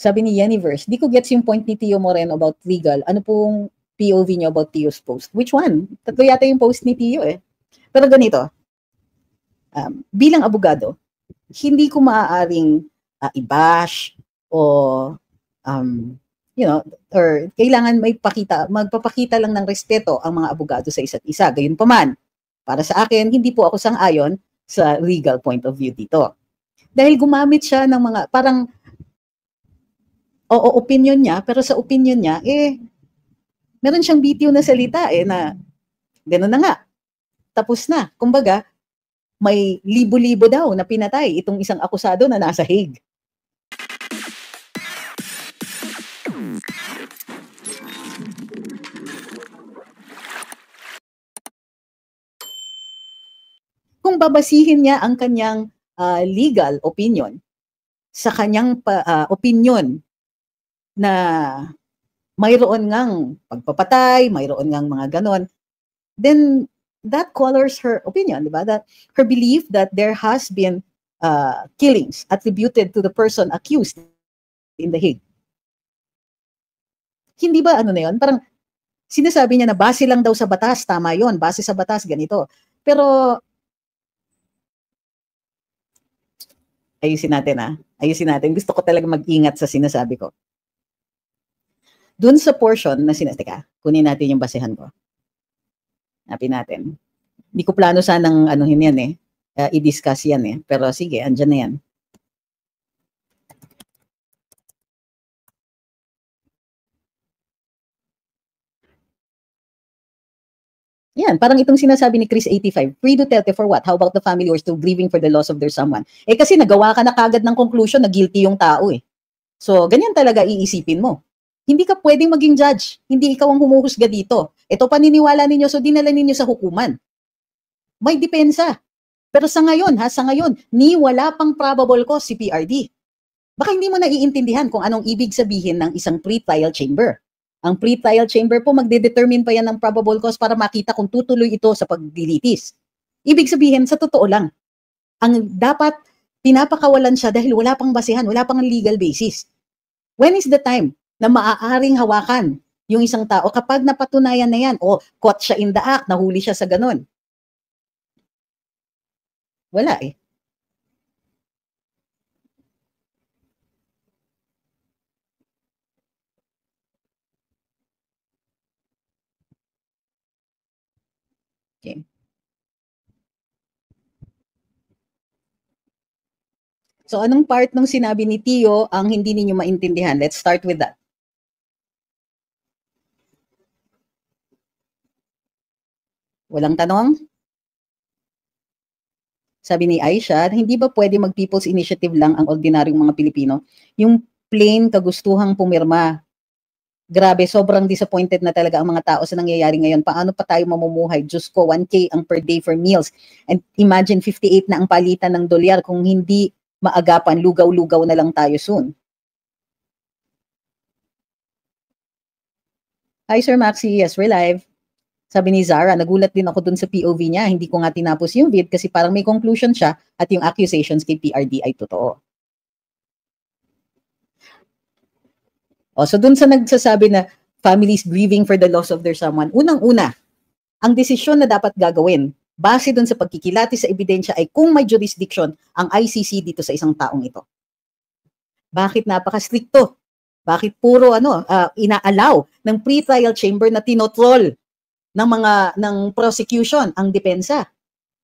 Sabi ni Universe, di ko gets yung point ni Tio Moreno about legal. Ano pong POV niyo about Tio's post? Which one? Tatlo yata yung post ni Tio eh. Pero ganito, bilang abogado, hindi ko maaaring i-bash o you know, or kailangan magpapakita lang ng respeto ang mga abogado sa isa't isa. Gayunpaman, para sa akin, hindi po ako sang-ayon sa legal point of view dito. Dahil gumamit siya ng mga, parang, opinion niya, pero sa opinion niya, meron siyang bitiw na salita na gano'n na nga, tapos na. Kumbaga, may libo-libo daw na pinatay itong isang akusado na nasa Hague. Kung babasihin niya ang kanyang legal opinion sa kanyang opinion na mayroon ngang pagpapatay, mayroon ngang mga ganon, then that colors her opinion, diba? That her belief that there has been killings attributed to the person accused in the Hague. Hindi ba ano na yun? Parang sinasabi niya na base lang daw sa batas, tama yon, base sa batas, ganito. Pero ayusin natin ayusin natin. Gusto ko talaga mag-ingat sa sinasabi ko. Doon sa portion na teka, kunin natin yung basehan ko. Hanapin natin. Hindi ko plano sanang anuhin yan i-discuss yan pero sige, andyan na yan. Yan, parang itong sinasabi ni Chris 85, Free Duterte for what? How about the family who are still grieving for the loss of their someone? Kasi nagawa ka na kagad ng conclusion na guilty yung tao So, ganyan talaga iisipin mo. Hindi ka pwedeng maging judge. Hindi ikaw ang humuhusga dito. Ito paniniwala ninyo, so dinala ninyo sa hukuman. May depensa. Pero sa ngayon, ni wala pang probable cause si PRD. Baka hindi mo naiintindihan kung anong ibig sabihin ng isang pre-trial chamber. Ang pre-trial chamber po, magde-determine pa yan ng probable cause para makita kung tutuloy ito sa paglilitis. Ibig sabihin, sa totoo lang, ang dapat pinapakawalan siya dahil wala pang basehan, wala pang legal basis. When is the time na maaaring hawakan yung isang tao kapag napatunayan na yan o caught siya in the act, nahuli siya sa ganun? Wala Okay. So anong part ng sinabi ni Tio ang hindi ninyo maintindihan? Let's start with that. Walang tanong? Sabi ni Aisha, hindi ba pwede mag-people's initiative lang ang ordinaryong mga Pilipino? Yung plain kagustuhang pumirma. Grabe, sobrang disappointed na talaga ang mga tao sa nangyayari ngayon. Paano pa tayo mamumuhay? Diyos ko, 1K ang per day for meals. And imagine 58 na ang palitan ng dolyar. Kung hindi maagapan, lugaw-lugaw na lang tayo soon. Hi Sir Maxi, yes, we're live. Sabi ni Zara, nagulat din ako dun sa POV niya. Hindi ko nga tinapos yung vid kasi parang may conclusion siya at yung accusations kay PRD ay totoo. So dun sa nagsasabi na families grieving for the loss of their someone, unang-una, ang desisyon na dapat gagawin base dun sa pagkikilati sa ebidensya ay kung may jurisdiction ang ICC dito sa isang taong ito. Bakit napaka-stricto? Bakit puro inaalaw ng pre-trial chamber na tinotroll ng prosecution ang depensa?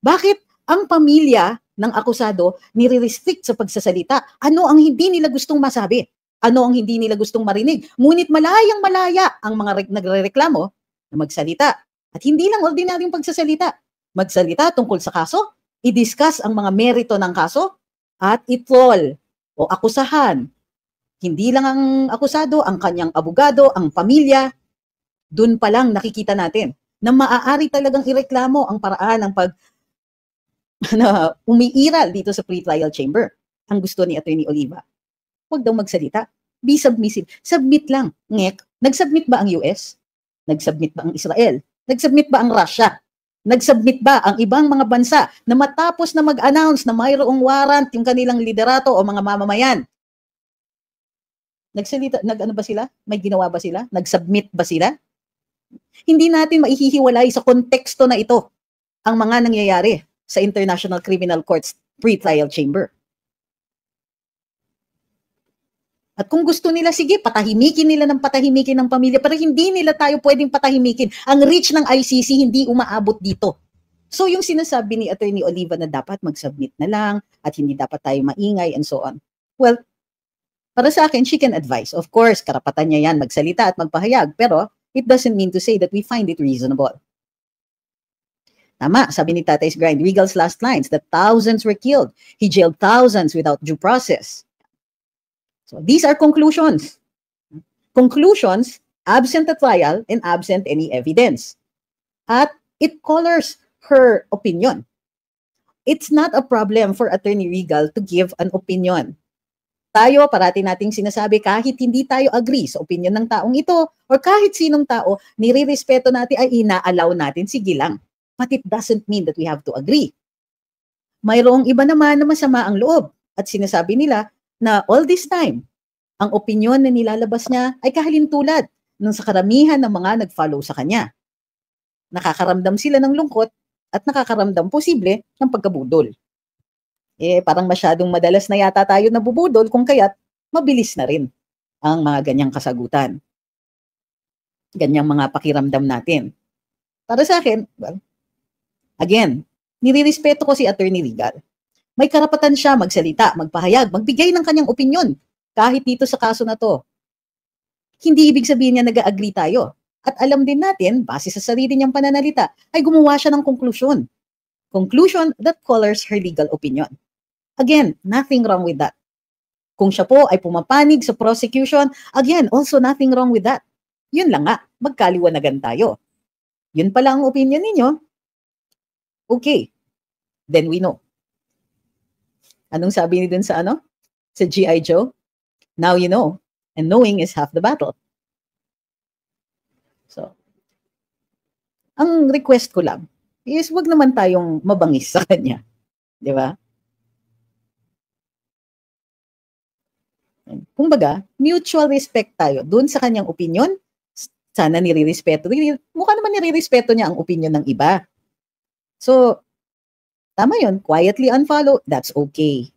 Bakit ang pamilya ng akusado nire-restrict sa pagsasalita? Ano ang hindi nila gustong masabi? Ano ang hindi nila gustong marinig? Ngunit malayang-malaya ang mga nagrereklamo na magsalita. At hindi lang ordinaryong pagsasalita. Magsalita tungkol sa kaso, i-discuss ang mga merito ng kaso, at i-troll o akusahan. Hindi lang ang akusado, ang kanyang abogado, ang pamilya. Doon pa lang nakikita natin na maaari talagang ireklamo ang paraan ng umiiral dito sa pre-trial chamber. Ang gusto ni Attorney Oliva, huwag daw magsalita. Be submissive. Submit lang. Ngek, nag-submit ba ang US? Nag-submit ba ang Israel? Nag-submit ba ang Russia? Nag-submit ba ang ibang mga bansa na matapos na mag-announce na mayroong warrant yung kanilang liderato o mga mamamayan? Nagsalita, nag-ano ba sila? May ginawa ba sila? Nag-submit ba sila? Hindi natin maihihiwalay sa konteksto na ito ang mga nangyayari sa International Criminal Court's pre-trial chamber. At kung gusto nila, sige, patahimikin nila ng patahimikin ng pamilya, pero hindi nila tayo pwedeng patahimikin. Ang reach ng ICC hindi umaabot dito. So yung sinasabi ni Attorney Oliva na dapat mag-submit na lang at hindi dapat tayo maingay and so on. Well, para sa akin, she can advise. Of course, karapatan niya yan magsalita at magpahayag, pero it doesn't mean to say that we find it reasonable. Tama, sabi ni Tatay's Grind, Regal's last lines, that thousands were killed. He jailed thousands without due process. So these are conclusions. Conclusions, absent a trial and absent any evidence. At it colors her opinion. It's not a problem for Attorney Regal to give an opinion. Tayo, parati nating sinasabi, kahit hindi tayo agree sa opinion ng taong ito, or kahit sinong tao, nire-respeto natin, ay ina-allow natin, sige lang. But it doesn't mean that we have to agree. Mayroong iba naman na masama ang loob. At sinasabi nila na all this time, ang opinion na nilalabas niya ay kahalintulad ng sa karamihan ng mga nag-follow sa kanya. Nakakaramdam sila ng lungkot at nakakaramdam posible ng pagkabudol. Parang masyadong madalas na yata tayo nabubudol kung kaya't mabilis na rin ang mga ganyang kasagutan. Ganyang mga pakiramdam natin. Para sa akin, well, again, nirirespeto ko si Attorney Regal. May karapatan siya magsalita, magpahayag, magbigay ng kanyang opinyon. Kahit dito sa kaso na to. Hindi ibig sabihin niya nag-agree tayo. At alam din natin, base sa sarili niyang pananalita, ay gumawa siya ng konklusyon. Conclusion that colors her legal opinion. Again, nothing wrong with that. Kung siya po ay pumapanig sa prosecution, again, also nothing wrong with that. Yun lang nga, magkaliwanagan tayo. Yun pala ang opinion ninyo. Okay, then we know. Anong sabi ni dun sa ano? Sa G.I. Joe? Now you know, and knowing is half the battle. So, ang request ko lang is wag naman tayong mabangis sa kanya. Di ba? Kumbaga, mutual respect tayo dun sa kanyang opinion. Sana nire-respeto. Mukha naman nire-respeto niya ang opinion ng iba. So, tama yun. Quietly unfollow, that's okay.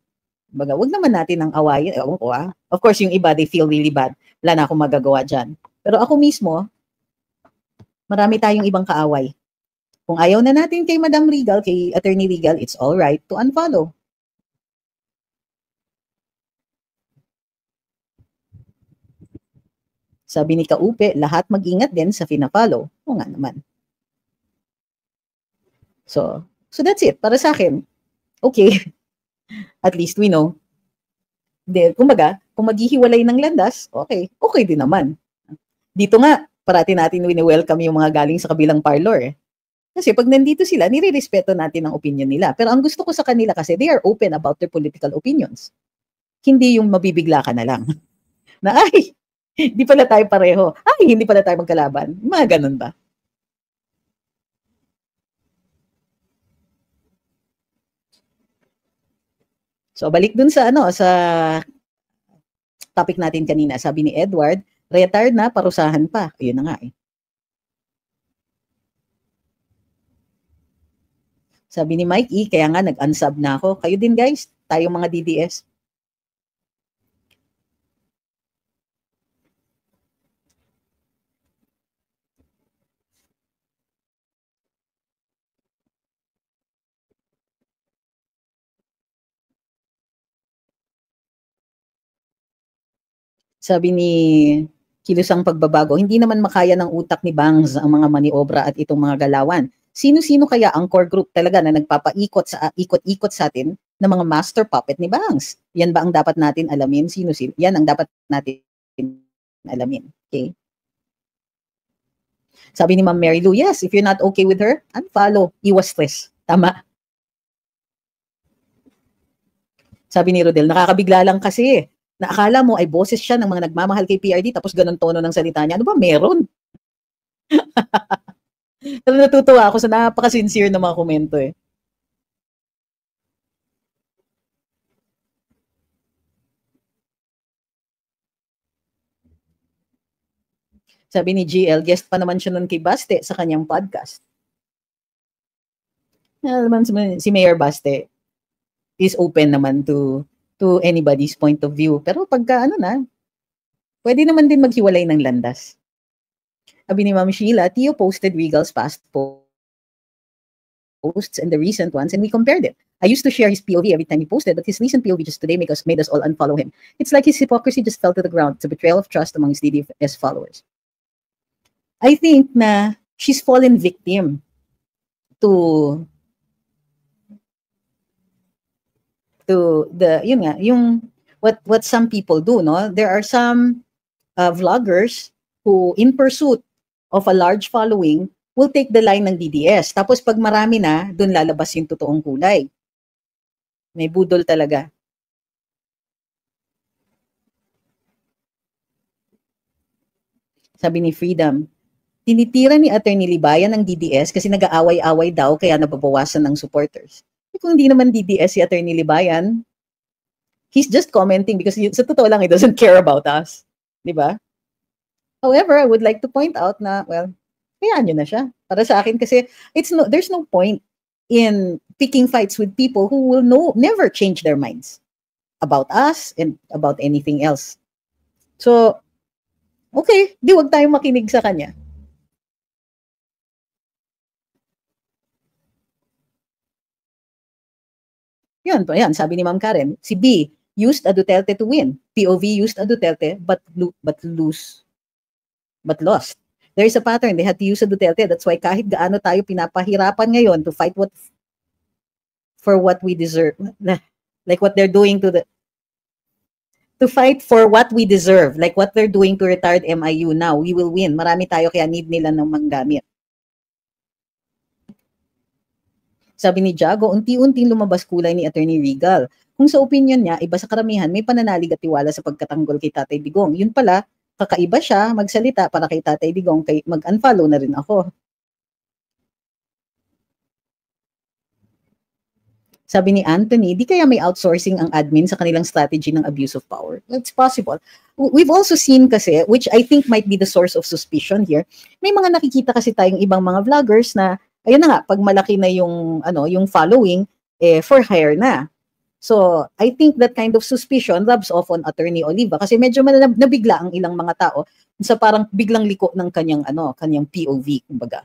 Baga, wag naman natin ang awayin. Of course, yung iba, they feel really bad. Wala na akong magagawa dyan. Pero ako mismo, marami tayong ibang kaaway. Kung ayaw na natin kay Madam Regal, kay Attorney Regal, it's all right to unfollow. Sabi ni Kaupe, lahat mag-ingat din sa fina-follow. O nga naman. So that's it. Para sa akin, okay. At least we know. Kumbaga, kung maghihiwalay ng landas, okay din naman. Dito nga, parati natin wini-welcome yung mga galing sa kabilang parlor. Kasi pag nandito sila, nire-respeto natin ang opinion nila. Pero ang gusto ko sa kanila kasi, they are open about their political opinions. Hindi yung mabibigla ka na lang. Na ay, hindi pala tayo pareho. Ay, hindi pala tayo magkalaban. Mga ganun ba? So balik dun sa sa topic natin kanina, sabi ni Edward, retired na, parusahan pa. Ayun na nga eh. Sabi ni Mike E, kaya nga nag-unsub na ako. Kayo din guys, tayong mga DDS. Sabi ni Kilusang Pagbabago, hindi naman makaya ng utak ni Bangs ang mga maniobra at itong mga galawan. Sino-sino kaya ang core group talaga na nagpapaikot sa ikot-ikot sa atin ng mga master puppet ni Bangs? Yan ba ang dapat natin alamin? Sino-sino? Yan ang dapat natin alamin. Okay? Sabi ni Ma'am Mary Lou, yes, if you're not okay with her, unfollow. Iwas stress. Tama. Sabi ni Rodel, nakakabigla lang kasi na akala mo ay boses siya ng mga nagmamahal kay PRD tapos ganun tono ng salita niya. Ano ba meron? Pero natutuwa ako sa napaka-sincere na mga komento eh. Sabi ni GL, guest pa naman siya nun kay Baste sa kanyang podcast. Naman si Mayor Baste is open naman to anybody's point of view. Pero pagka pwede naman din maghiwalay ng landas. Sabi ni Ma'am Sheila, Tio posted Regal's past posts and the recent ones, and we compared it. I used to share his POV every time he posted, but his recent POV just today made us all unfollow him. It's like his hypocrisy just fell to the ground. It's a betrayal of trust among his DDS followers. I think na she's fallen victim to what some people do, no? There are some vloggers who, in pursuit of a large following, will take the line ng DDS. Tapos pag marami na, dun lalabas yung totoong kulay. May budol talaga. Sabi ni Freedom, tinitira ni Attorney Libayan ng DDS kasi nag-aaway-away daw kaya nababawasan ng supporters. Kung hindi naman DDS si Attorney Libayan, he's just commenting because sa totoo lang, he doesn't care about us. Diba? However, I would like to point out na, well, hayaan nyo na siya. Para sa akin kasi, there's no point in picking fights with people who will never change their minds about us and about anything else. So, okay, wag tayong makinig sa kanya. Yan, sabi ni Ma'am Karen, si B used a Duterte to win. POV used a Duterte but lost. There is a pattern. They had to use a Duterte. That's why kahit gaano tayo pinapahirapan ngayon to fight for what we deserve. Like what they're doing to fight for what we deserve. Like what they're doing to retired MIU now. We will win. Marami tayo kaya need nila ng manggamit. Sabi ni Jago, unti-unting lumabas kulay ni Attorney Regal. Kung sa opinion niya, iba sa karamihan, may pananalig at tiwala sa pagkatanggol kay Tatay Digong. Yun pala, kakaiba siya magsalita para kay Tatay Digong, mag-unfollow na rin ako. Sabi ni Anthony, di kaya may outsourcing ang admin sa kanilang strategy ng abuse of power? It's possible. We've also seen kasi, which I think might be the source of suspicion here, may mga nakikita kasi tayong ibang mga vloggers na, ayun na nga, pag malaki na yung following, for hire na. So, I think that kind of suspicion rubs off on Attorney Oliva kasi medyo nabigla ang ilang mga tao sa parang biglang liko ng kanyang POV, kumbaga.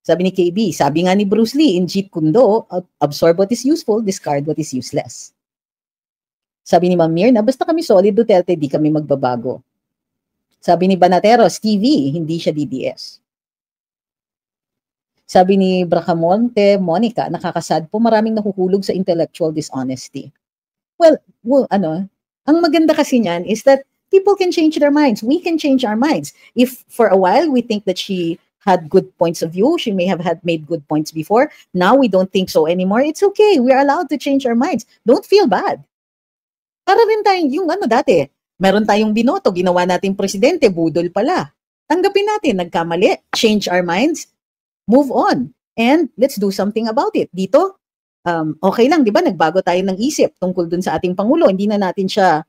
Sabi ni KB, sabi nga ni Bruce Lee in Jeet Kune Do, absorb what is useful, discard what is useless. Sabi ni Ma'am Mirna, basta kami solid Duterte, di kami magbabago. Sabi ni Banateros, TV, hindi siya DDS. Sabi ni Bracamonte, Monica, nakakasad po, maraming nahuhulog sa intellectual dishonesty. Well, ang maganda kasi niyan is that people can change their minds. We can change our minds. If for a while we think that she had good points of view, she may have made good points before, now we don't think so anymore, it's okay. We're allowed to change our minds. Don't feel bad. Para rin tayong dati, meron tayong binoto, ginawa natin presidente, budol pala. Tanggapin natin, nagkamali, change our minds, move on, and let's do something about it. Dito, okay lang, di ba? Nagbago tayo ng isip tungkol dun sa ating Pangulo. Hindi na natin siya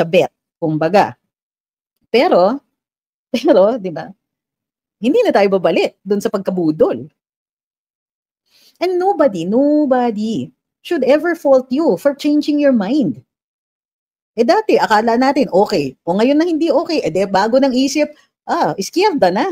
bet, kumbaga. Pero, di ba? Hindi na tayo babalik dun sa pagkabudol. And nobody should ever fault you for changing your mind. Dati, akala natin, okay. O ngayon na hindi okay, bago ng isip, izquierda na.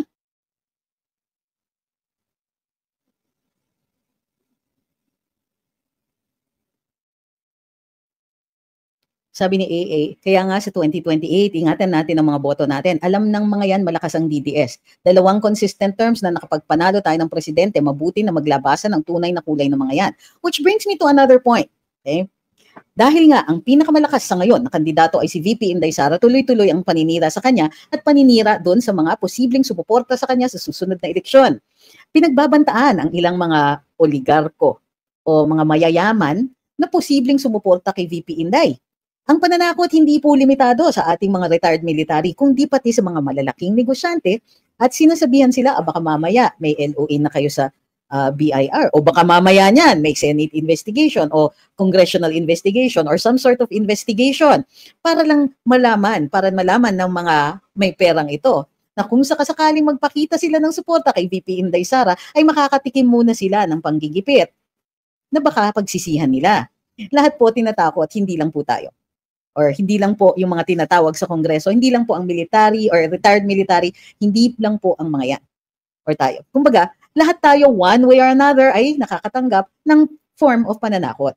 Sabi ni AA, kaya nga sa 2028, ingatan natin ang mga boto natin. Alam ng mga yan, malakas ang DDS. 2 consistent terms na nakapagpanalo tayo ng presidente, mabuti na maglabasan ang tunay na kulay ng mga yan. Which brings me to another point. Okay? Dahil nga, ang pinakamalakas sa ngayon na kandidato ay si VP Inday Sara, tuloy-tuloy ang paninira sa kanya at paninira doon sa mga posibleng sumuporta sa kanya sa susunod na eleksyon. Pinagbabantaan ang ilang mga oligarko o mga mayayaman na posibleng sumuporta kay VP Inday. Ang pananakot hindi po limitado sa ating mga retired military, kundi pati sa mga malalaking negosyante at sinasabihan sila, baka mamaya may LOA na kayo sa BIR. O baka mamaya niyan, may Senate investigation o congressional investigation or some sort of investigation para lang para malaman ng mga may perang ito na kung sakasakaling magpakita sila ng suporta kay VP Inday Sara, ay makakatikim muna sila ng panggigipit na baka pagsisihan nila. Lahat po tinatakot, hindi lang po tayo. Or hindi lang po yung mga tinatawag sa Kongreso, hindi lang po ang military or retired military, hindi lang po ang mga yan or tayo. Kumbaga, lahat tayo one way or another ay nakakatanggap ng form of pananakot.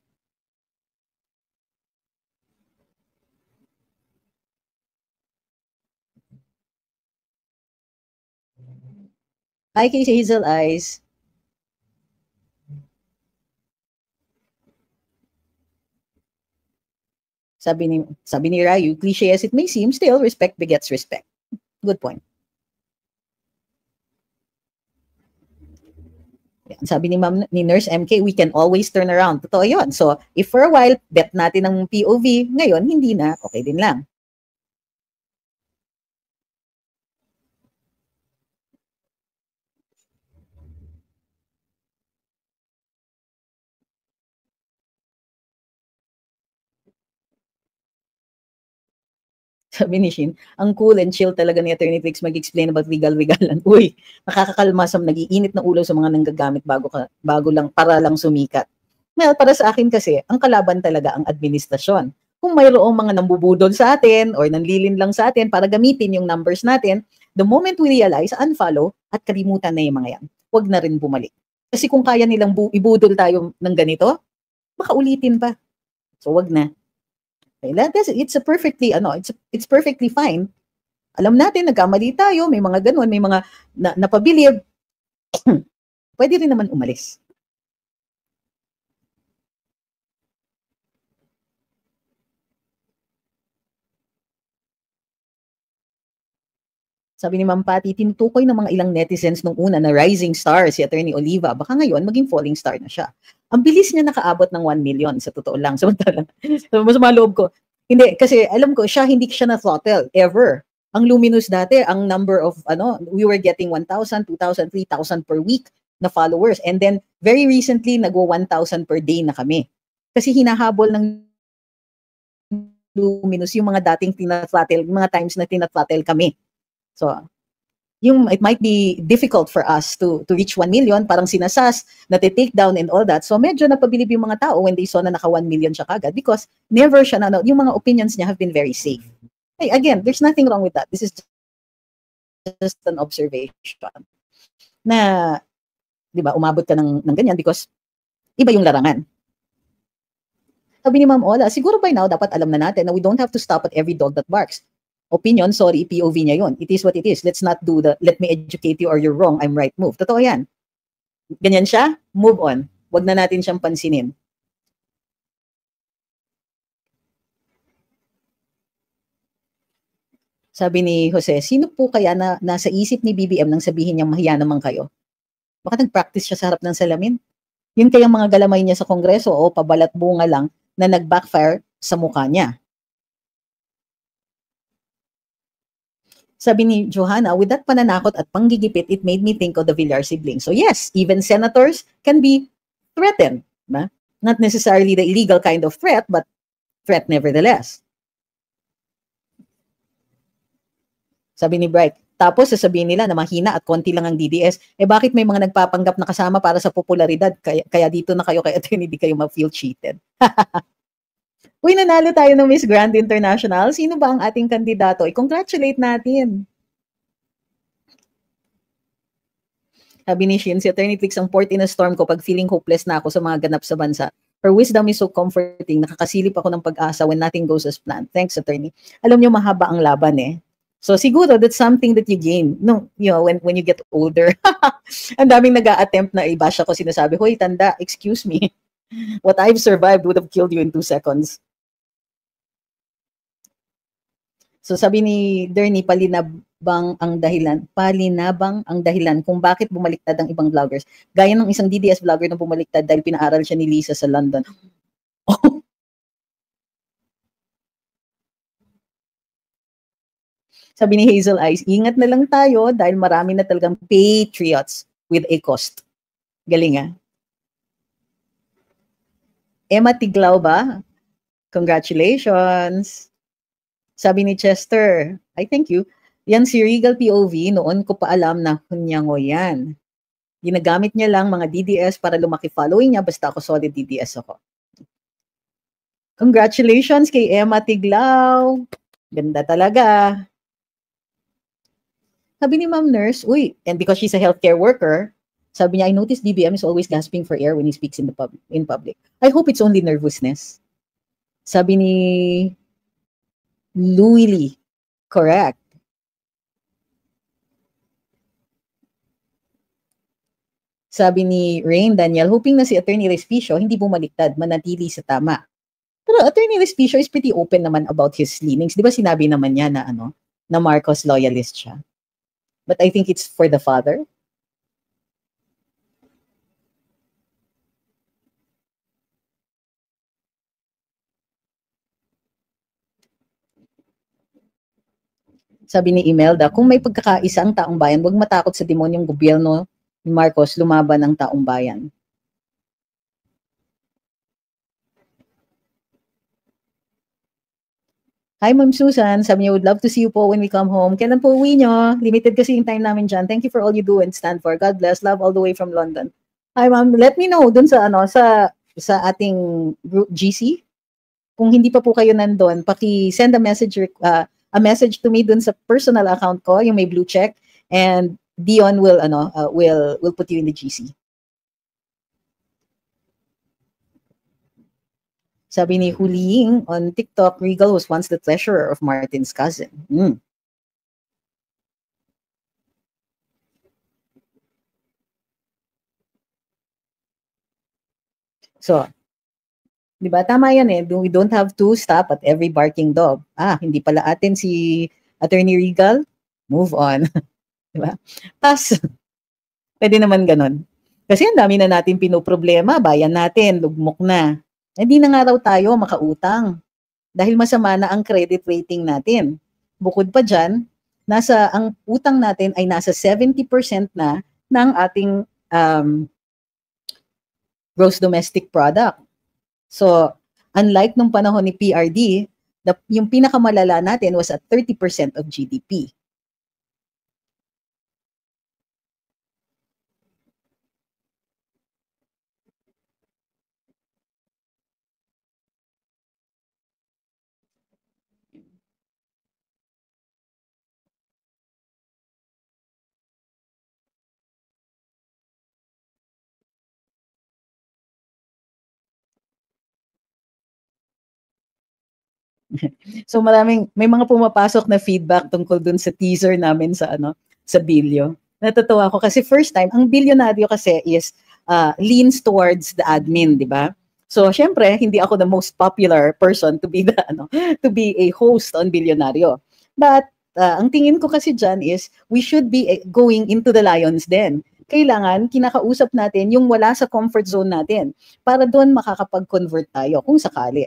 Hi, Casey Hazel Eyes. Sabi ni Ryu, cliche as it may seem, still respect begets respect. Good point. Sabi ni Nurse MK, we can always turn around. Totoo yun. So, if for a while, bet natin ang POV, ngayon, hindi na, okay din lang. Sabi ni Shin, ang cool and chill talaga ni Attorney Trix mag-explain about legal-legalan. Uy, nakakakalma sa nag-iinit na ulo sa mga nanggagamit bago lang, para lang sumikat. Well, para sa akin kasi, ang kalaban talaga ang administrasyon. Kung mayroong mga nambubudol sa atin or nanlilin lang sa atin para gamitin yung numbers natin, the moment we realize, unfollow at kalimutan na yung mga yan. Huwag na rin bumalik. Kasi kung kaya nilang ibudol tayo ng ganito, baka ulitin pa. So wag na. It's perfectly fine. Alam natin, nagkamali tayo, may mga ganun, may mga napabilib. Pwede rin naman umalis. Sabi ni Ma'am Patty, tinutukoy ng mga ilang netizens nung una na rising star si Attorney Oliva. Baka ngayon, maging falling star na siya. Ang bilis niya nakaabot ng 1 million, sa totoo lang. Samantalang, masama loob ko. Hindi, kasi alam ko, hindi siya na-throttle, ever. Ang Luminous dati, ang number of, we were getting 1,000, 2,000, 3,000 per week na followers. And then, very recently, nagwa 1,000 per day na kami. Kasi hinahabol ng Luminous yung mga dating tina-throttle, mga times na tina-throttle kami. So, it might be difficult for us to reach 1 million, parang sinasas, na-take down and all that. So, medyo napabilib yung mga tao when they saw na naka 1 million siya kagad because never siya yung mga opinions niya have been very safe. Hey, again, there's nothing wrong with that. This is just an observation na, di ba, umabot ka ng ganyan because iba yung larangan. Sabi ni Ma'am Ola, siguro by now, dapat alam na natin na we don't have to stop at every dog that barks. Opinion, sorry, POV niya yun. It is what it is. Let's not do the, let me educate you or you're wrong, I'm right move. Totoo yan. Ganyan siya, move on. Wag na natin siyang pansinin. Sabi ni Jose, sino po kaya na nasa isip ni BBM nang sabihin niyang mahiya naman kayo? Baka nag-practice siya sa harap ng salamin. Yun kayang mga galamay niya sa Kongreso o pabalat bunga lang na nag-backfire sa mukha niya. Sabi ni Johanna, with that pananakot at panggigipit, it made me think of the Villar siblings. So yes, even senators can be threatened. Ba? Not necessarily the illegal kind of threat, but threat nevertheless. Sabi ni Bright, tapos sasabihin nila na mahina at konti lang ang DDS. Bakit may mga nagpapanggap na kasama para sa popularidad? Kaya dito na kayo kay attorney, di kayo ma-feel cheated. Uy, nanalo tayo ng Miss Grand International. Sino ba ang ating kandidato? I-congratulate natin. Sabi ni Shin, si Attorney Trix ang port in a storm ko pag feeling hopeless na ako sa mga ganap sa bansa. Her wisdom is so comforting. Nakakasilip ako ng pag-asa when nothing goes as planned. Thanks, Attorney. Alam niyo, mahaba ang laban eh. So siguro that's something that you gain. No, when you get older. Ang daming nag-a-attempt na i-bash ako, sinasabi, hoy, tanda, excuse me. What I've survived would have killed you in 2 seconds. So sabi ni Derny, palinabang ang dahilan kung bakit bumaliktad ang ibang vloggers. Gaya ng isang DDS vlogger na bumaliktad dahil pinaaral siya ni Lisa sa London. Sabi ni Hazel Eyes, ingat na lang tayo dahil marami na talagang patriots with a cost. Galing ah. Emma Tiglao ba? Congratulations. Sabi ni Chester, I thank you. Yan si Regal POV, noon ko pa alam na hunyango yan. Ginagamit niya lang mga DDS para lumaki following niya, basta ako solid DDS ako. Congratulations kay Emma Tiglao. Ganda talaga. Sabi ni Ma'am Nurse, uy, and because she's a healthcare worker, sabi niya, I noticed DBM is always gasping for air when he speaks in public. I hope it's only nervousness. Sabi ni Louie Lee, correct. Sabi ni Rain Daniel, hoping na si Attorney Respicio hindi bumaliktad, manatili sa tama. Pero Attorney Respicio is pretty open naman about his leanings. Di ba sinabi naman niya na na Marcos loyalist siya? But I think it's for the father. Sabi ni Imelda, kung may pagkakaisa ang taong bayan, huwag matakot sa demonyong gobyerno ni Marcos, lumaban ang taong bayan. Hi, Ma'am Susan. Sabi niya, would love to see you po when we come home. Kailan po uwi nyo? Limited kasi yung time namin dyan. Thank you for all you do and stand for. God bless. Love all the way from London. Hi, Ma'am. Let me know dun sa sa ating group GC. Kung hindi pa po kayo nandun, paki-send a message to me dun sa personal account ko, yung may blue check, and Dion will put you in the GC. Sabi ni Huling on TikTok, Regal was once the treasurer of Martin's cousin. So, di ba? Tama yan eh. We don't have to stop at every barking dog. Hindi pala atin si Attorney Regal. Move on. Di ba? Tapos, pwede naman ganun. Kasi ang dami na natin pinoproblema. Bayan natin, lugmok na. Hindi na nga raw tayo makautang. Dahil masama na ang credit rating natin. Bukod pa dyan, ang utang natin ay nasa 70% na ng ating gross domestic product. So, unlike nung panahon ni PRD, yung pinakamalala natin was at 30% of GDP. So may mga pumapasok na feedback tungkol dun sa teaser namin sa Bilyo. Natutuwa ako kasi first time, ang Bilyonaryo kasi is leans towards the admin, di ba? So syempre, hindi ako the most popular person to be to be a host on Bilyonaryo. But ang tingin ko kasi dyan is we should be going into the lions den. Kailangan kinakausap natin yung wala sa comfort zone natin para doon makakapag-convert tayo kung sakali.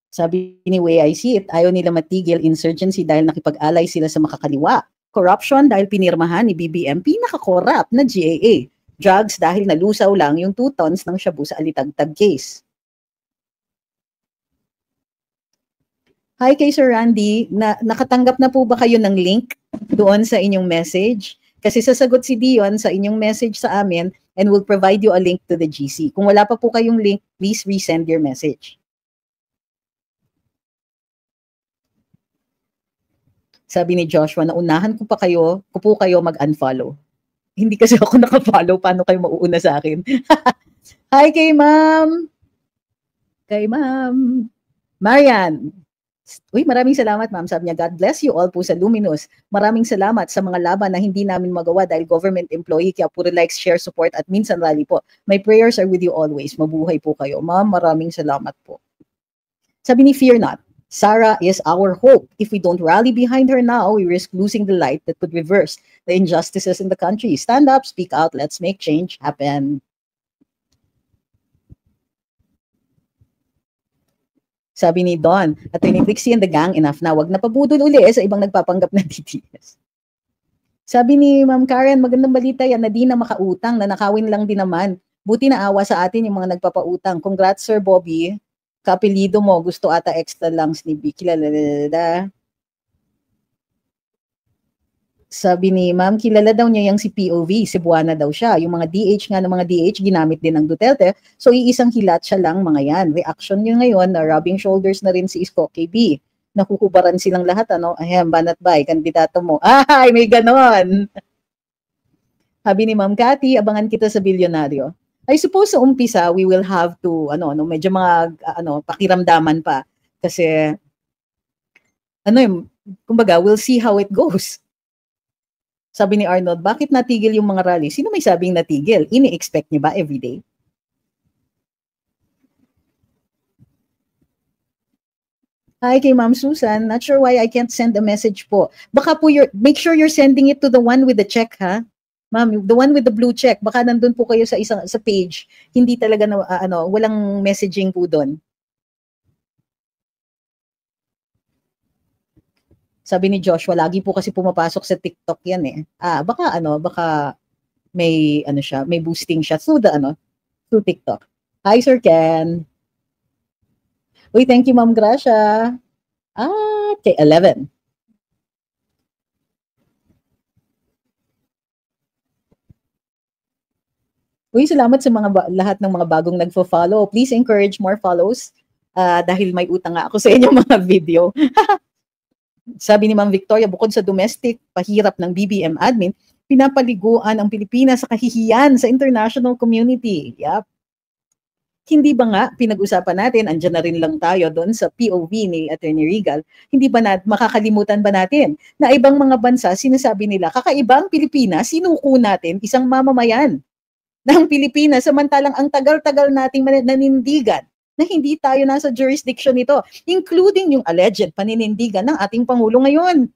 Sabi ni Way I See It, ayaw nila matigil insurgency dahil nakipag-alay sila sa makakaliwa. Corruption dahil pinirmahan ni BBM pinaka-corrupt na GAA. Drugs dahil nalusaw lang yung 2 tons ng shabu sa Alitagtag case. Hi kay Sir Randy, nakatanggap na po ba kayo ng link doon sa inyong message? Kasi sasagot si Dion sa inyong message sa amin and will provide you a link to the GC. Kung wala pa po kayong link, please resend your message. Sabi ni Joshua, naunahan ko po kayo mag-unfollow. Hindi kasi ako naka-follow, paano kayo mauuna sa akin? Hi kay ma'am! Kay ma'am! Marian! Uy, maraming salamat ma'am. Sabi niya, God bless you all po sa Luminous. Maraming salamat sa mga laban na hindi namin magawa dahil government employee, kaya puro likes, share, support at minsan rally po. My prayers are with you always. Mabuhay po kayo. Ma'am, maraming salamat po. Sabi ni Fear Not, Sarah is our hope. If we don't rally behind her now, we risk losing the light that could reverse the injustices in the country. Stand up, speak out, let's make change happen. Sabi ni Don, Attorney Trixie and the gang, enough na. Wag na pabudol uli sa ibang nagpapanggap na DDS. Sabi ni Ma'am Karen, magandang balita yan na di na makautang, na nakawin lang din naman. Buti na awa sa atin yung mga nagpapautang. Congrats, Sir Bobby. Kaapelido mo, gusto ata extra lungs ni Vicky. Lalalala. Sabi ni Ma'am, kilala daw niya yung si POV, Cebuana daw siya. Yung mga DH nga ng mga DH, ginamit din ng Duterte. So, iisang hilat siya lang mga yan. Reaction niya ngayon na rubbing shoulders na rin si Isko KB. Nakukubaran silang lahat, ano? Ahem, banat bay, kandidato mo. Ay, may ganon! Sabi ni Ma'am Cathy, abangan kita sa bilyonaryo. I suppose sa umpisa, we will have to, medyo mga, pakiramdaman pa. Kasi, kumbaga, we'll see how it goes. Sabi ni Arnold, bakit natigil yung mga rally? Sino may sabing natigil? Ini-expect niyo ba everyday? Hi kay Ma'am Susan, not sure why I can't send a message po. Baka po make sure you're sending it to the one with the check, ha? Ma'am, the one with the blue check, baka nandun po kayo sa page. Hindi talaga walang messaging po doon. Sabi ni Joshua, lagi po kasi pumapasok sa TikTok yan eh. Baka may may boosting siya through through TikTok. Hi Sir Ken. Uy, thank you Ma'am Gracia. Okay, 11. Uy, salamat sa lahat ng mga bagong nagfo-follow. Please encourage more follows dahil may utang nga ako sa inyong mga video. Sabi ni Ma'am Victoria, bukod sa domestic pahirap ng BBM admin, pinapaliguan ang Pilipinas sa kahihiyan sa international community. Yep. Hindi ba nga, pinag-usapan natin, andyan na rin lang tayo doon sa POV ni Attorney Regal, hindi ba makakalimutan ba natin na ibang mga bansa, sinasabi nila, kakaiba ang Pilipinas, sinuko natin isang mamamayan ng Pilipinas, samantalang ang tagal-tagal nating nanindigan na hindi tayo nasa jurisdiction nito, including yung alleged paninindigan ng ating Pangulo ngayon.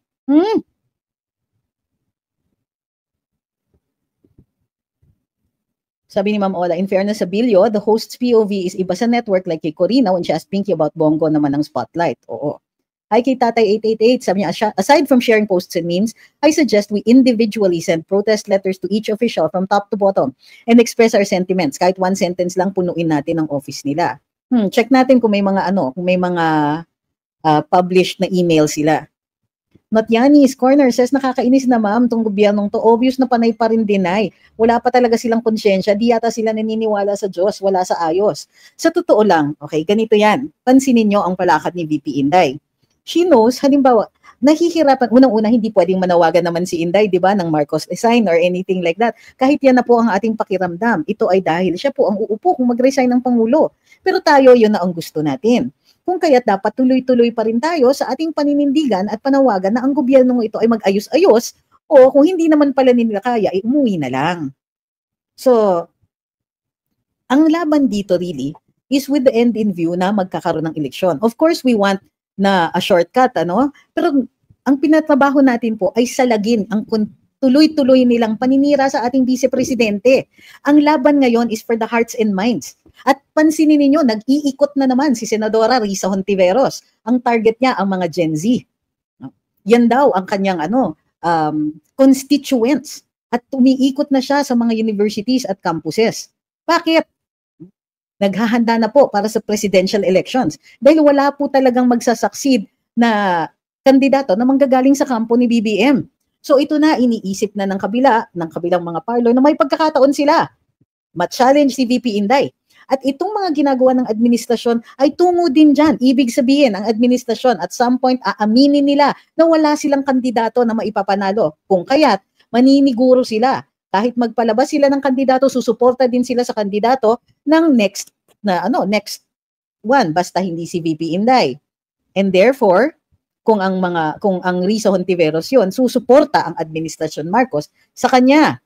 Sabi ni Ma'am Ola, in fairness sa Bilyo, the host's POV is iba sa network like kay Corina when she asked Pinky about Bongo naman ng spotlight. Oo. Hi kay Tatay 888, sabi niya, aside from sharing posts and memes, I suggest we individually send protest letters to each official from top to bottom and express our sentiments. Kahit one sentence lang, punuin natin ang office nila. Check natin kung may mga published na email sila. Notyanis Corner says, nakakainis na ma'am tong gobyernong to. Obvious na panay pa rin deny. Wala pa talaga silang konsyensya. Di yata sila naniniwala sa Diyos. Wala sa ayos. Sa totoo lang, okay, ganito yan. Pansinin nyo ang palakad ni VP Inday. She knows, halimbawa, nahihirapan, unang-una hindi pwedeng manawagan naman si Inday, di ba, ng Marcos resign or anything like that. Kahit yan na po ang ating pakiramdam. Ito ay dahil siya po ang uupo kung mag-resign ng Pangulo. Pero tayo, yun na ang gusto natin. Kung kaya't dapat tuloy-tuloy pa rin tayo sa ating paninindigan at panawagan na ang gobyernong ito ay mag-ayos-ayos o kung hindi naman pala nila kaya, ay umuwi na lang. So, ang laban dito really is with the end in view na magkakaroon ng eleksyon. Of course, we want na a shortcut, pero ang pinatrabaho natin po ay salagin ang tuloy-tuloy nilang paninira sa ating vice-presidente. Ang laban ngayon is for the hearts and minds. At pansinin ninyo, nag-iikot na naman si Senadora Risa Hontiveros. Ang target niya, ang mga Gen Z. Yan daw ang kanyang constituents. At umiikot na siya sa mga universities at campuses. Bakit? Naghahanda na po para sa presidential elections. Dahil wala po talagang magsasucceed na kandidato na manggagaling sa kampo ni BBM. So ito na, iniisip na ng kabilang mga parlor na may pagkakataon sila. Ma-challenge si VP Inday. At itong mga ginagawa ng administrasyon ay tungo din dyan. Ibig sabihin, ang administrasyon at some point aaminin nila na wala silang kandidato na maipapanalo. Kung kaya't, maniniguro sila. Kahit magpalabas sila ng kandidato, susuporta din sila sa kandidato ng next one, basta hindi si VP Inday. And therefore, kung ang Risa Hontiveros yun, susuporta ang administrasyon Marcos sa kanya.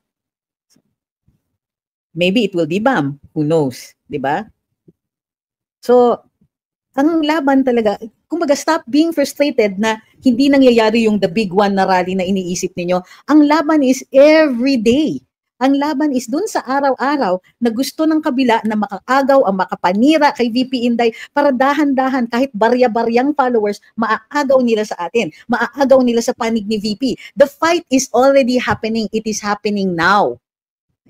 Maybe it will be BAM. Who knows? Diba? So, ang laban talaga, kumbaga stop being frustrated na hindi nangyayari yung the big one na rally na iniisip ninyo. Ang laban is every day. Ang laban is dun sa araw-araw na gusto ng kabila na makaagaw ang makapanira kay VP Inday para dahan-dahan kahit barya-baryang followers, maaagaw nila sa atin. Maaagaw nila sa panig ni VP. The fight is already happening. It is happening now.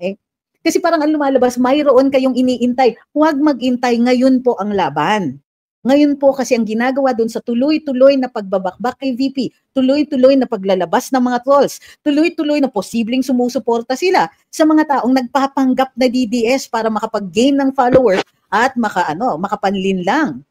Okay? Kasi parang ang lumalabas, mayroon kayong iniintay. Huwag mag-intay. Ngayon po ang laban. Ngayon po kasi ang ginagawa doon sa tuloy-tuloy na pagbabakbak kay VP, tuloy-tuloy na paglalabas ng mga trolls, tuloy-tuloy na posibleng sumusuporta sila sa mga taong nagpapanggap na DDS para makapag-gain ng followers at makapanlin lang.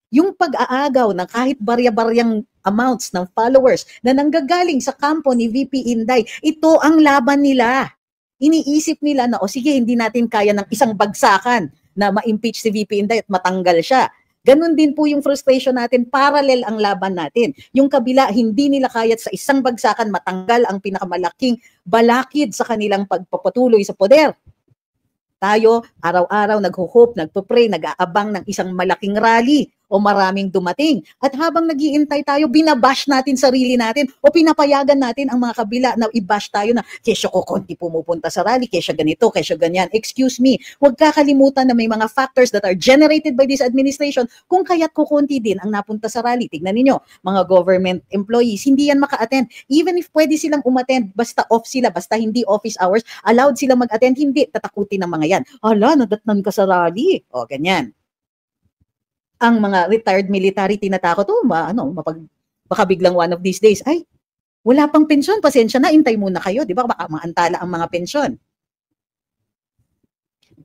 Yung pag-aagaw ng kahit barya-baryang amounts ng followers na nanggagaling sa kampo ni VP Inday, ito ang laban nila. Iniisip nila na, sige, hindi natin kaya ng isang bagsakan na ma-impeach si VP Inday at matanggal siya. Ganon din po yung frustration natin, parallel ang laban natin. Yung kabila, hindi nila kayat sa isang bagsakan matanggal ang pinakamalaking balakid sa kanilang pagpapatuloy sa poder. Tayo, araw-araw, nagho-hope, nagpo-pray, nag-aabang ng isang malaking rally o maraming dumating. At habang nag-iintay tayo, binabash natin sarili natin o pinapayagan natin ang mga kabila na i-bash tayo na kesyo ko konti pumupunta sa rally, kesyo ganito, kesyo ganyan. Excuse me, huwag kakalimutan na may mga factors that are generated by this administration kung kaya't kukunti din ang napunta sa rally. Tignan ninyo, mga government employees, hindi yan maka-attend. Even if pwede silang umattend, basta off sila, basta hindi office hours, allowed silang mag-attend, hindi, tatakutin ng mga yan. Hala, nadatnan ka sa rally. O, ganyan. Ang mga retired military tinatakot, baka biglang one of these days, ay, wala pang pensyon, pasensya na, intay muna kayo, di ba? Baka maantala ang mga pensyon.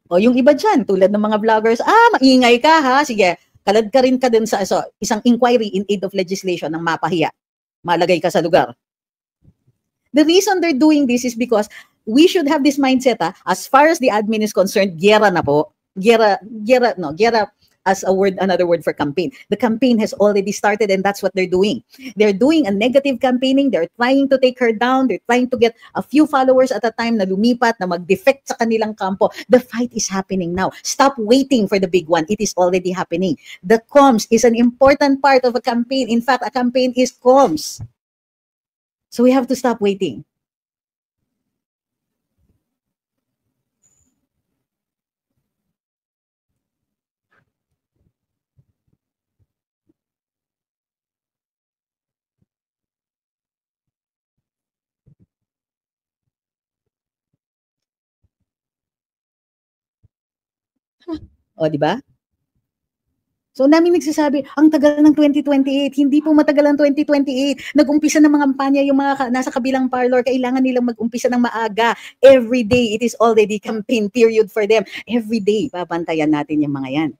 O yung iba dyan, tulad ng mga vloggers, maingay ka ha, sige, kalad ka rin ka din sa isang inquiry in aid of legislation ng mapahiya. Malagay ka sa lugar. The reason they're doing this is because we should have this mindset, as far as the admin is concerned, gera na po. Gera as another word for campaign. The campaign has already started and that's what they're doing. They're doing a negative campaigning. They're trying to take her down. They're trying to get a few followers at a time na lumipat, na mag-defect sa kanilang kampo. The fight is happening now. Stop waiting for the big one. It is already happening. The comms is an important part of a campaign. In fact, a campaign is comms. So we have to stop waiting. O, di ba? So, namin nagsasabi, ang tagal ng 2028, hindi po matagal ang 2028. Nag-umpisa ng mga kampanya yung mga nasa kabilang parlor, kailangan nilang mag-umpisa ng maaga. Every day, it is already campaign period for them. Every day, babantayan natin yung mga yan.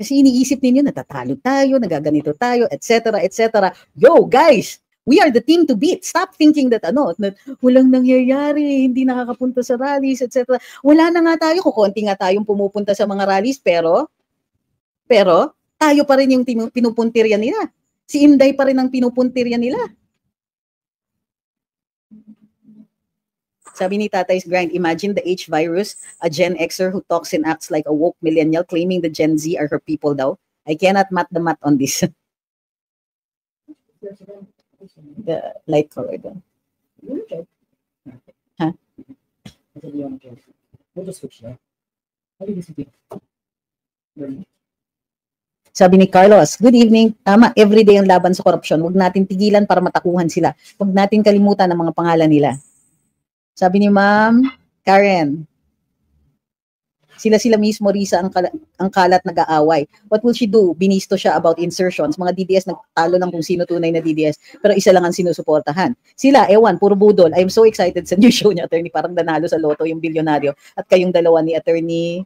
Kasi iniisip ninyo, natatalo tayo, nagaganito tayo, etc., etc. Yo, guys! We are the team to beat. Stop thinking that walang nangyayari, hindi nakakapunta sa rallies, etc. Wala na nga tayo, kukunti nga tayong pumupunta sa mga rallies, pero tayo pa rin yung pinupuntirya nila. Si Inday pa rin ang pinupuntirya nila. Sabi ni Tatay's Grind, imagine the H virus, a Gen Xer who talks and acts like a woke millennial claiming the Gen Z are her people daw. I cannot mat the mat on this. The light color doon. Huh? Sabi ni Carlos, good evening. Tama, everyday ang laban sa korupsyon. Huwag natin tigilan para matakuhan sila. Huwag natin kalimutan ang mga pangalan nila. Sabi ni Ma'am Karen, sila mismo, Risa, ang kalat nag-aaway. What will she do? Binisto siya about insertions. Mga DDS nagtalo ng kung sino tunay na DDS, pero isa lang ang sinusuportahan. Sila, ewan, puro budol. I am so excited sa new show ni Attorney. Parang nanalo sa loto yung bilyonaryo. At kayong dalawa ni Attorney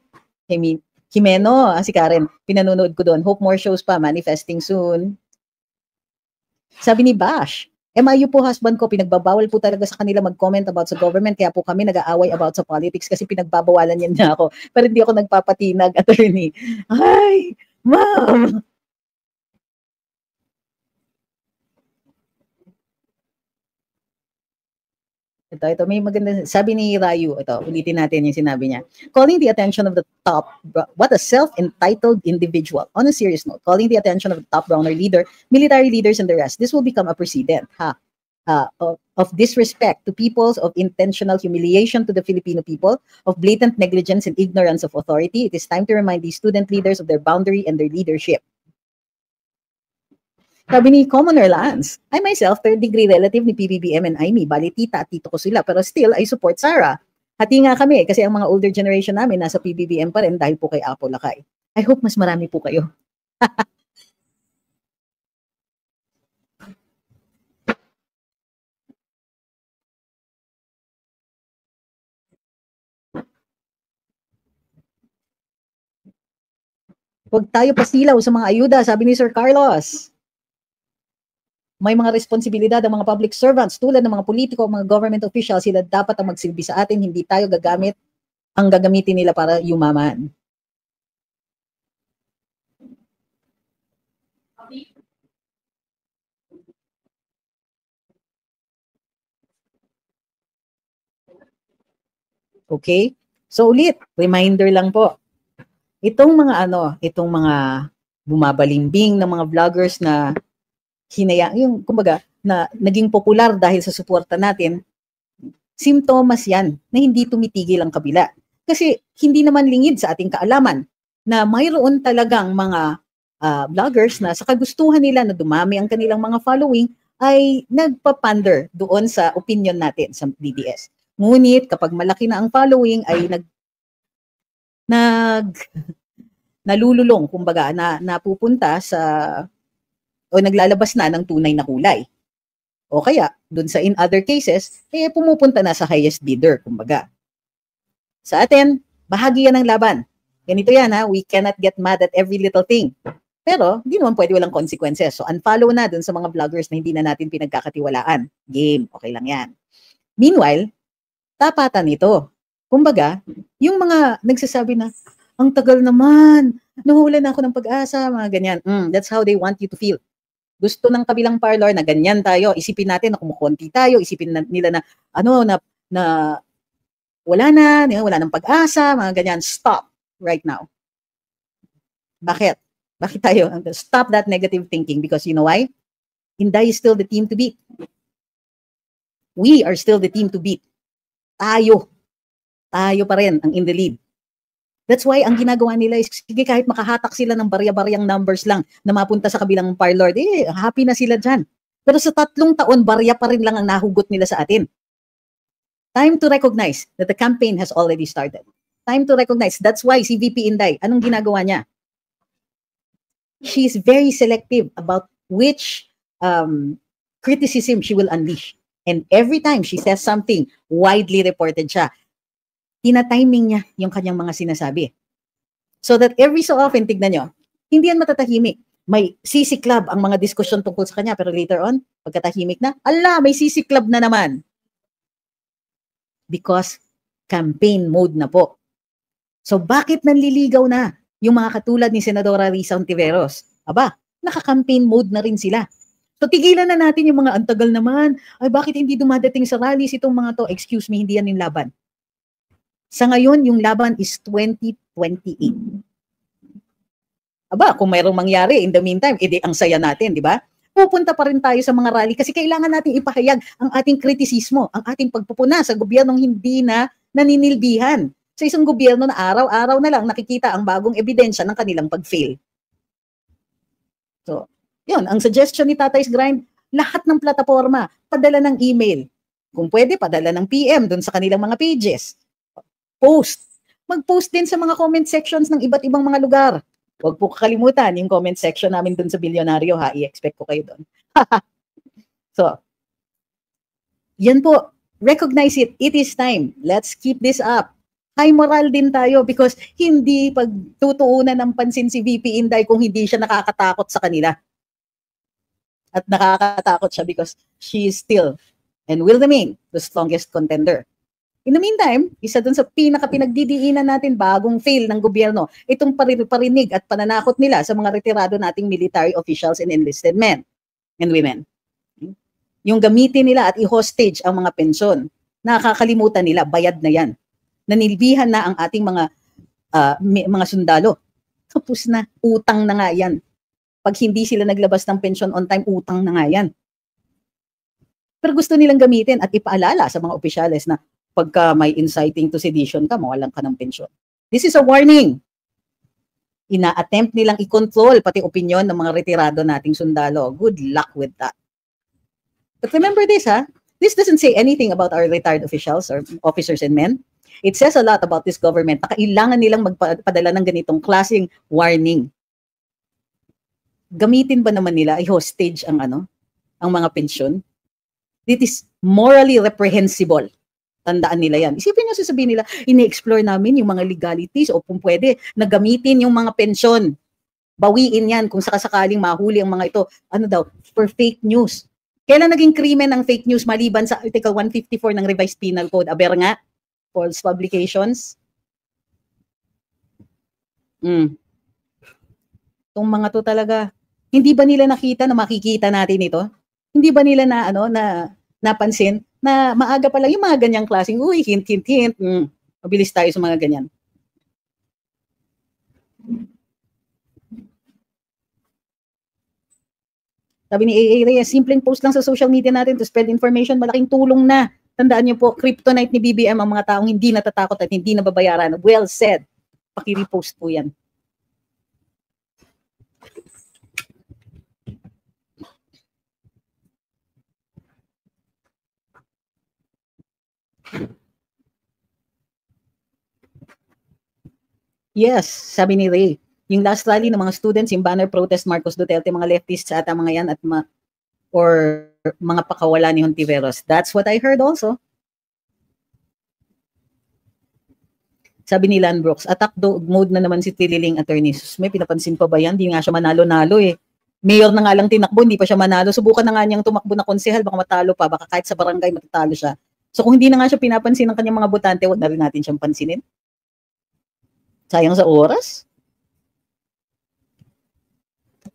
Jimeno, si Karen, pinanonood ko doon. Hope more shows pa, manifesting soon. Sabi ni Bash, MIU po husband ko, pinagbabawal po talaga sa kanila mag-comment about sa government, kaya po kami nag-aaway about sa politics kasi pinagbabawalan niya ako. Pero hindi ako nagpapatinag, attorney. Ay, ma'am! Ito, may maganda. Sabi ni Rayu, ulitin natin yung sinabi niya. Calling the attention of the top, what a self-entitled individual. On a serious note, calling the attention of the top browner leader, military leaders and the rest, this will become a precedent. of disrespect to peoples, of intentional humiliation to the Filipino people, of blatant negligence and ignorance of authority. It is time to remind these student leaders of their boundary and their leadership. Sabi ni Commoner Lance, I myself, third-degree relative ni PBBM and Aimee, bali tita at tito ko sila, pero still, I support Sara. Hati nga kami, kasi ang mga older generation namin nasa PBBM pa rin dahil po kay Apo Lakay. I hope mas marami po kayo. Huwag tayo pasilaw sa mga ayuda, sabi ni Sir Carlos. May mga responsibilidad ang mga public servants tulad ng mga politiko, mga government officials, sila dapat ang magsilbi sa atin, hindi tayo gagamit ang gagamitin nila para yumaman. Okay? So ulit, reminder lang po. Itong mga bumabalimbing ng mga vloggers na yung kumbaga na naging popular dahil sa suporta natin, simptomas yan na hindi tumitigil ang kabila. Kasi hindi naman lingid sa ating kaalaman na mayroon talagang mga vloggers na sa kagustuhan nila na dumami ang kanilang mga following ay nagpapander doon sa opinion natin sa DDS. Ngunit kapag malaki na ang following ay nalululong, kumbaga, napupunta sa o naglalabas na ng tunay na kulay. O kaya, dun sa in other cases, pumupunta na sa highest bidder, kumbaga. Sa atin, bahagi yan ng laban. Ganito yan, ha? We cannot get mad at every little thing. Pero, di naman pwede walang consequences. So, unfollow na dun sa mga vloggers na hindi na natin pinagkakatiwalaan. Game, okay lang yan. Meanwhile, tapatan ito. Kumbaga, yung mga nagsasabi na, ang tagal naman, nahulan na ako ng pag-asa, mga ganyan. That's how they want you to feel. Gusto ng kabilang parlor na ganyan tayo, isipin natin na kumukunti tayo, isipin nila na wala ng pag-asa, mga ganyan. Stop right now. Bakit? Bakit tayo? Stop that negative thinking because you know why? Inday is still the team to beat. We are still the team to beat. Tayo pa rin ang in the lead. That's why ang ginagawa nila is, sige, kahit makahatak sila ng barya-baryang numbers lang na mapunta sa kabilang parlor, happy na sila dyan. Pero sa 3 taon, barya pa rin lang ang nahugot nila sa atin. Time to recognize that the campaign has already started. Time to recognize. That's why si VP Inday, anong ginagawa niya? She's very selective about which criticism she will unleash. And every time she says something, widely reported siya. Tina-timing niya yung kanyang mga sinasabi. So that every so often, tignan nyo, hindi yan matatahimik. May CC Club ang mga diskusyon tungkol sa kanya, pero later on, pagkatahimik na, may CC Club na naman. Because campaign mode na po. So bakit nanliligaw na yung mga katulad ni Senadora Risa Ontiveros? Naka-campaign mode na rin sila. So tigilan na natin yung mga antagal naman. Bakit hindi dumadating sa rallies itong mga to? Excuse me, hindi yan yung laban. Sa ngayon, yung laban is 2028. Kung mayroong mangyari in the meantime, ang saya natin, di ba? Pupunta pa rin tayo sa mga rally kasi kailangan natin ipahayag ang ating kritisismo, ang ating pagpupuna sa gobyernong hindi na naninilbihan. Sa isang gobyerno na araw-araw na lang nakikita ang bagong ebidensya ng kanilang pag-fail. So, yun, ang suggestion ni Tatay's Grind, lahat ng plataforma, padala ng email. Kung pwede, padala ng PM doon sa kanilang mga pages. Post. Mag-post din sa mga comment sections ng iba't ibang mga lugar. Huwag po kakalimutan yung comment section namin dun sa Bilyonaryo, ha? I-expect ko kayo dun. So, yan po. Recognize it. It is time. Let's keep this up. High moral din tayo because hindi pagtutuunan ng pansin si VP Inday kung hindi siya nakakatakot sa kanila. At nakakatakot siya because she is still and will remain the strongest contender. In the meantime, isa dun sa pinaka-pinagdidiinan natin bagong fail ng gobyerno, itong parinig at pananakot nila sa mga retirado nating military officials and enlisted men and women. Yung gamitin nila at i-hostage ang mga pensyon. Nakakalimutan nila, bayad na yan. Nanilbihan na ang ating mga sundalo. Tapos na, utang na nga yan. Pag hindi sila naglabas ng pensyon on time, utang na nga yan. Pero gusto nilang gamitin at ipaalala sa mga opisyales na pagka may inciting to sedition ka, mawalan ka ng pensyon. This is a warning. Ina-attempt nilang i-control pati opinion ng mga retirado nating sundalo. Good luck with that. But remember this, ha? This doesn't say anything about our retired officials or officers and men. It says a lot about this government na kailangan nilang magpadala ng ganitong klaseng warning. Gamitin ba naman nila ay hostage ang mga pensyon? It is morally reprehensible. Tandaan nila yan. Isipin nyo, sasabihin nila, ini-explore namin yung mga legalities o kung pwede na gamitin yung mga pensyon. Bawiin yan kung sakasakaling mahuli ang mga ito. Ano daw? For fake news. Kailan naging krimen ang fake news maliban sa Article 154 ng Revised Penal Code? Aber nga, false publications. Itong mga to talaga, hindi ba nila nakita na makikita natin ito? Hindi ba nila napansin na maaga pa lang yung mga ganyang klaseng, uy, hint, hint, hint. Mabilis tayo sa mga ganyan. Sabi ni A.A. Reyes, simpleng post lang sa social media natin to spread information, malaking tulong na. Tandaan niyo po, kryptonite ni BBM ang mga taong hindi natatakot at hindi nababayaran. Well said. Paki-repost po yan. Yes, sabi ni Ray. Yung last rally ng mga students, yung banner protest Marcos Duterte, mga leftists ata mga yan at or mga pakawala ni Hontiveros. That's what I heard also. Sabi ni Lan Brooks, attack mode na naman si Tililing attorneys. May pinapansin pa ba yan? Hindi nga siya manalo-nalo eh. Mayor na nga lang tinakbo, hindi pa siya manalo. Subukan na nga niyang tumakbo na konsehal, baka matalo pa, baka kahit sa barangay matatalo siya. So kung hindi na nga siya pinapansin ng kanyang mga botante, wag na rin natin siyang pansinin. Sayang sa oras.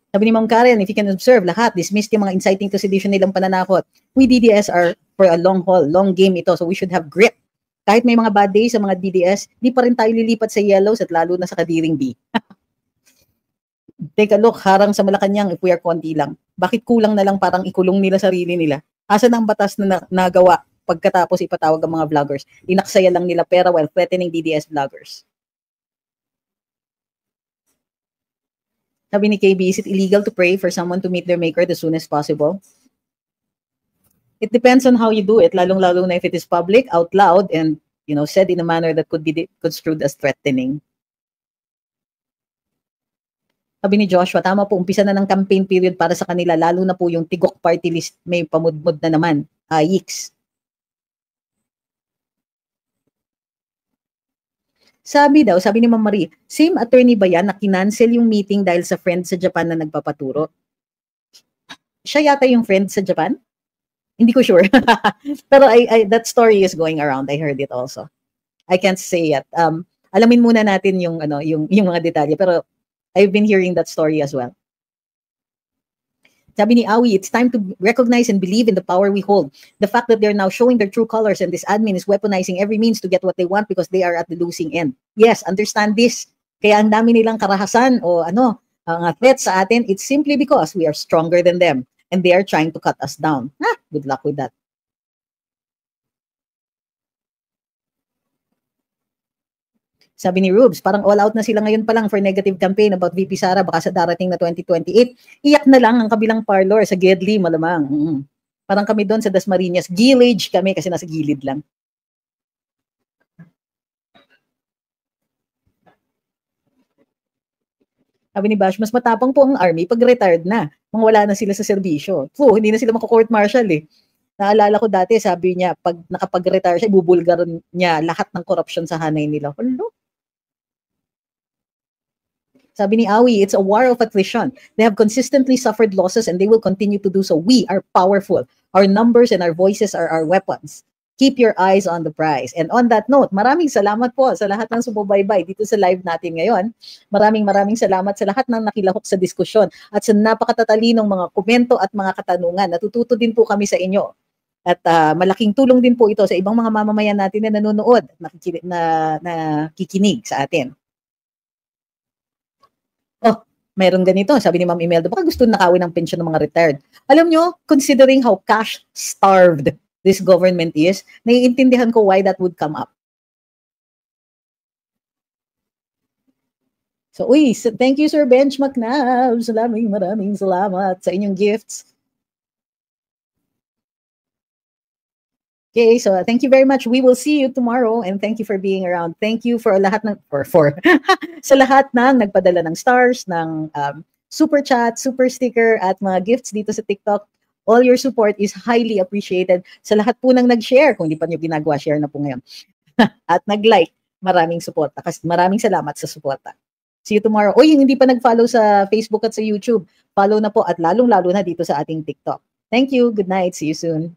Sabi ni Ma'am Karen, if you can observe, lahat dismissed yung mga inciting to sedition nilang pananakot. We DDS are for a long haul, long game ito, so we should have grit. Kahit may mga bad days sa mga DDS, di pa rin tayo lilipat sa yellows at lalo na sa Kadiring B. Take a look, harang sa Malacanang if we are konti lang. Bakit kulang na lang parang ikulong nila sarili nila? Asan ang batas na nagawa pagkatapos ipatawag ang mga vloggers? Inaksaya lang nila pera while threatening DDS vloggers. Sabi ni KB, is it illegal to pray for someone to meet their maker as soon as possible? It depends on how you do it, lalong-lalo na if it is public, out loud, and said in a manner that could be construed as threatening. Sabi ni Joshua, tama po, umpisa na ng campaign period para sa kanila, lalo na po yung Tigok party list, may pamudmud na naman. Yiks. Sabi ni Ma'am Marie, same attorney ba yan na kinancel yung meeting dahil sa friend sa Japan na nagpapaturo? Siya yata yung friend sa Japan? Hindi ko sure. Pero that story is going around. I heard it also. I can't say yet. Alamin muna natin yung mga detalye, pero I've been hearing that story as well. Sabi ni Awi, it's time to recognize and believe in the power we hold. The fact that they're now showing their true colors and this admin is weaponizing every means to get what they want because they are at the losing end. Yes, understand this. Kaya ang dami nilang karahasan o threats sa atin, it's simply because we are stronger than them and they are trying to cut us down. Good luck with that. Sabi ni Rubes, parang all out na sila ngayon pa lang for negative campaign about VP Sara, baka sa darating na 2028. Iyak na lang ang kabilang parlor sa Gedli, malamang. Parang kami doon sa Dasmariñas, gillage kami kasi nasa gilid lang. Sabi ni Bash, mas matapang po ang army pag retired na. Mga wala na sila sa serbisyo. Hindi na sila mako-court martial eh. Naalala ko dati, sabi niya, pag nakapag-retire siya, ibubulgar niya lahat ng corruption sa hanay nila. Hello? Sabi ni Awi, it's a war of attrition. They have consistently suffered losses and they will continue to do so. We are powerful. Our numbers and our voices are our weapons. Keep your eyes on the prize. And on that note, maraming salamat po sa lahat ng sumubaybay dito sa live natin ngayon. Maraming salamat sa lahat ng nakilahok sa diskusyon at sa napakatatalinong mga komento at mga katanungan. Natututo din po kami sa inyo. At malaking tulong din po ito sa ibang mga mamamayan natin na nanonood, nakikinig sa atin. Meron ganito, sabi ni Ma'am Imelda, baka gusto nakawin ng pension ng mga retired. Alam nyo, considering how cash-starved this government is, naiintindihan ko why that would come up. So, thank you, Sir Bench McNabb. Maraming salamat sa inyong gifts. Okay, so thank you very much. We will see you tomorrow and thank you for being around. Thank you for lahat ng sa lahat ng nagpadala ng stars, ng super chat, super sticker at mga gifts dito sa TikTok. All your support is highly appreciated. Sa lahat po ng nag-share, kung di pa niyo ginagawa, share na po ngayon. At nag-like, maraming suporta. Maraming salamat sa suporta. See you tomorrow. Yung hindi pa nag-follow sa Facebook at sa YouTube, follow na po at lalong-lalo na dito sa ating TikTok. Thank you. Good night. See you soon.